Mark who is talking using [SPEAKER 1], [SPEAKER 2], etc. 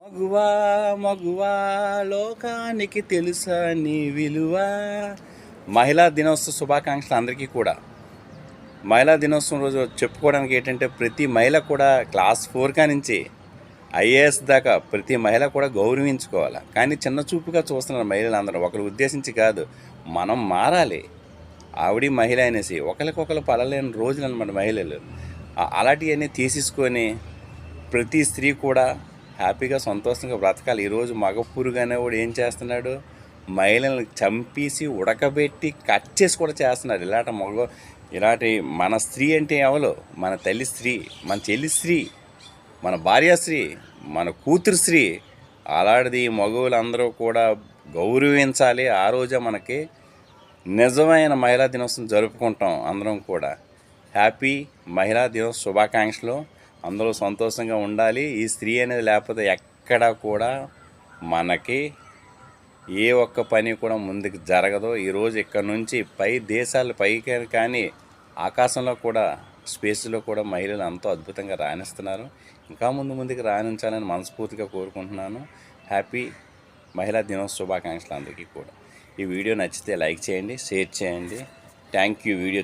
[SPEAKER 1] మగువా మగువా లోకానికి తెలుసా నీ విలువ. మహిళా దినోత్సవ శుభాకాంక్షలు అందరికీ కూడా. మహిళా దినోత్సవం రోజు చెప్పుకోవడానికి ఏంటంటే ప్రతి మహిళ కూడా క్లాస్ 4 కానించి ఐఏఎస్ దాకా ప్రతి మహిళ కూడా గౌరవించుకోవాలి. కానీ చిన్న చూపుగా చూస్తున్నారు మహిళలందరూ. ఒకరు ఉద్దేశించి కాదు, మనం మారాలి. ఆవిడ మహిళ అనేసి ఒకరికొకరు పడలేని రోజులు అనమాట మహిళలు. అలాంటివన్నీ తీసేసుకొని ప్రతి స్త్రీ కూడా హ్యాపీగా సంతోషంగా బ్రతకాలి. ఈరోజు మగ పురుగు అనేవాడు ఏం చేస్తున్నాడు, మహిళలను చంపేసి ఉడకబెట్టి కట్ చేసి కూడా చేస్తున్నాడు. ఇలాంటి మన స్త్రీ అంటే ఎవరు? మన తల్లి స్త్రీ, మన చెల్లి స్త్రీ, మన భార్య స్త్రీ, మన కూతురు స్త్రీ. అలాంటిది మగవులందరూ కూడా గౌరవించాలి. ఆ రోజే మనకి నిజమైన మహిళా దినోత్సవం జరుపుకుంటాం అందరం కూడా. హ్యాపీ మహిళా దినోత్సవ శుభాకాంక్షలు. అందరూ సంతోషంగా ఉండాలి. ఈ స్త్రీ అనేది లేకపోతే ఎక్కడా కూడా మనకి ఏ ఒక్క పని కూడా ముందుకు జరగదు. ఈరోజు ఇక్కడ నుంచి పై దేశాలు పైకి కానీ ఆకాశంలో కూడా స్పేస్లో కూడా మహిళలు ఎంతో అద్భుతంగా రాణిస్తున్నారు. ఇంకా ముందుకు రాణించాలని మనస్ఫూర్తిగా కోరుకుంటున్నాను. హ్యాపీ మహిళా దినోత్సవ శుభాకాంక్షలు అందరికీ కూడా. ఈ వీడియో నచ్చితే లైక్ చేయండి, షేర్ చేయండి. Thank you. వీడియో